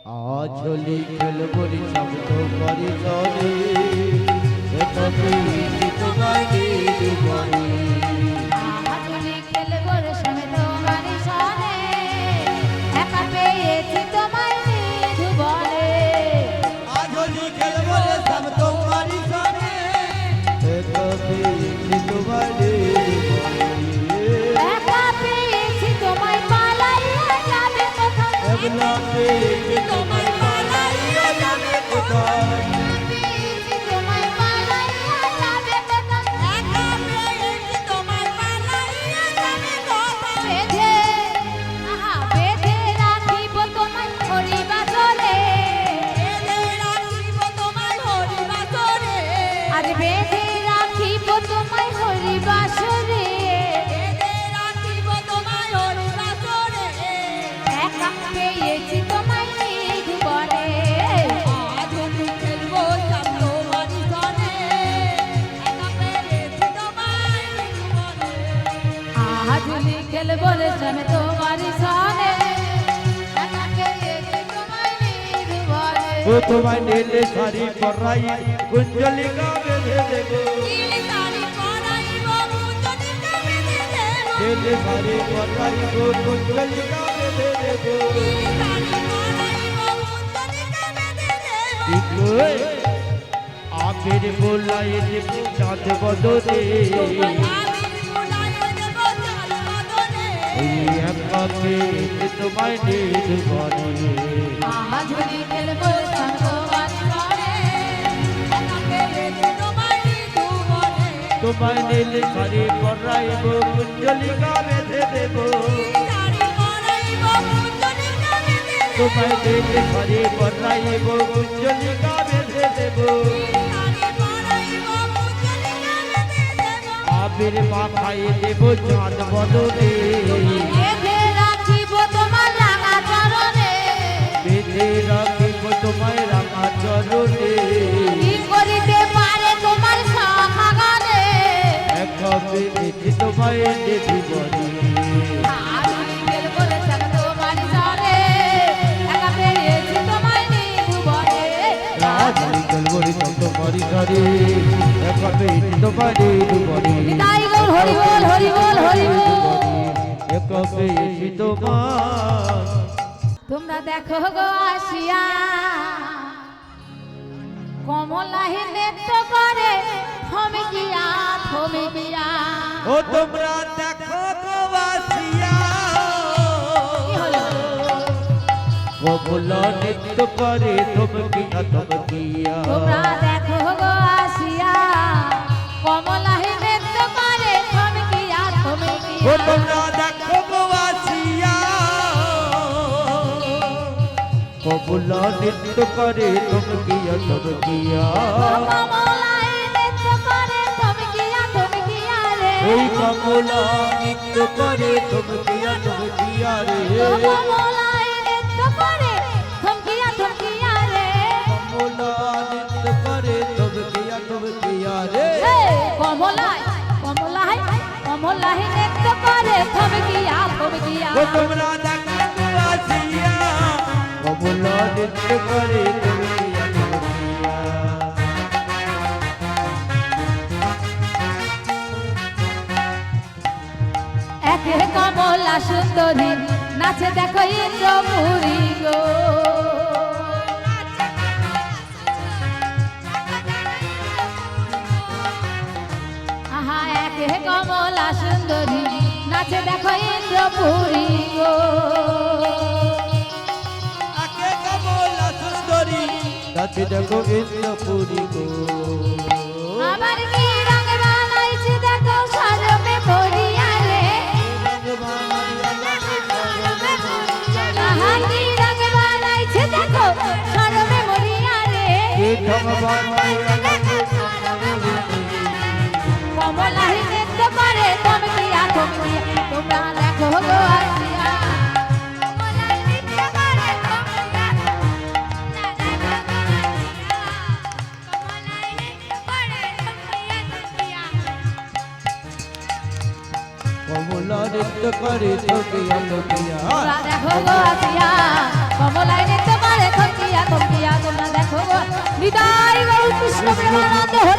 আজ হোলি খেলবো রে শব্দ করি চলে তবে তোমায় জীবনে আজ হোলি খেলবো রে সমেত মারি সনে একা পেয়েছি তোমায় নিধুবনে আজ হোলি খেলবো রে শব্দ করি চলে তবে তোমায় জীবনে একা পেয়েছি তোমায় পালাইয়া যাবে কোথায় এবলা পেয়েছি তোমায় পালাইয়া যাবে কোথায় পেয়েছি তোমায় পালাইয়া যাবে কোথায় একা পেয়েছি তোমায় পালাইয়া যাবে কোথায় বেঁধে বেঁধে রাখিব তোমায় হরি বাসরে বেঁধে রাখিব তোমায় হরি বাসরে আজ বেঁধে রাখিব তোমায় হরি বাসরে বেঁধে রাখিব তোমায় হরি বাসরে একা পেয়েছি তোমায় নিধুবনে আজ হোলি খেলবো শব্দ বাড়ি সনে একা পেয়েছি তোমায় নিধুবনে আজ হোলি খেলবো রে সমেত বাড়ি সনে একা পেয়েছি তোমায় নিধুবনে ও তোমায় নীলে শাড়ি পরাই কুঞ্জলিকা বেঁধে দেবো নীল শাড়ি পরাইব কুঞ্জলিকা বেঁধে দেব নীলে শাড়ি পরাই কুঞ্জলিকা বেঁধে দেবো নীল শাড়ি পরাইব কুঞ্জলিকা বেঁধে দেব দিগোয় আবির বোলাই দেব চাঁদ বদনে এই একা পেয়েছি তোমায় নির্ভরে আজ হোলি খেলবো শব্দ বাড়ি সনে একা পেয়েছি তোমায় নিধুবনে তোমায় নীলে শাড়ি পরাইব কুঞ্জলিকা বেঁধে দেবো তোমায় নীলে শাড়ি পরাইব কুঞ্জলিকা বেঁধে দেবো আবির মাখাই দেব চাঁদ বদনে বেঁধে রাখিব তোমার রাঙা চরণে বেঁধে রাখিব তোমায় রাঙা চরণে কি করিতে পারে তোমার শাখা গানে একা পেয়েছি তোমায় জীবনে আজ হোলি খেলবো রে শব্দ বাড়ি সনে একা পেয়েছি তোমায় নিধুবনে রাজ গলবরি কত মারি ধরে একা পেয়েছি তোমায় জীবনে নিতাই গৌর হরি বল হরি বল হরি বল একা পেয়েছি তোমায় তোমরা দেখো গো আসিয়া কমলাহি নৃত্য করে থমকিয়া থমকিয়া ও তোমরা দেখো গো আসিয়া কি হলো কমলা নৃত্য করে থমকিয়া থমকিয়া তোমরা দেখো গো আসিয়া কমলাহি নৃত্য করে থমকিয়া ও থমকিয়া তোমরা দেখো গো আসিয়া কমলা নৃত্য করে থমকিয়া থমকিয়া কমলাহি নৃত্য করে থমকিয়া থমকিয়া রে ওই কমলা নৃত্য করে থমকিয়া থমকিয়া রে কমলাহি নৃত্য করে থমকিয়া থমকিয়া রে কমলা নৃত্য করে থমকিয়া থমকিয়া রে কমলাই কমলাই কমলাই নৃত্য করে থমকিয়া থমকিয়া ও তোমরা দেখো গো আসিয়া কমলা নৃত্য করে থমকিয়া থমকিয়া একে কমলা সুন্দরী নাচে দেখো ইন্দ্রপুরী গো আহা একে কমলা সুন্দরী নাচে দেখো ইন্দ্রপুরী গো আকে কমলা সুন্দরী নাচে দেখো ইন্দ্রপুরী গো আবার কি রঙ বানাইছে দেখো সরমে ভরিয়া রে আহা কি রঙ বানাইছে দেখো সরমে ভরিয়া রে কমলাহি নৃত্য করে থমকিয়া থমকিয়া তোমরা দেখো গো আসিয়া কমলাহি নৃত্য করে থমকিয়া কমলাহি নৃত্য করে থমকিয়া থমকিয়া কমলা নৃত্য করে থমকিয়া থমকিয়া তোমরা দেখো গো আসিয়া কমলাহি নৃত্য করে নিতাই গৌর কৃষ্ণ প্রেমানন্দ হরি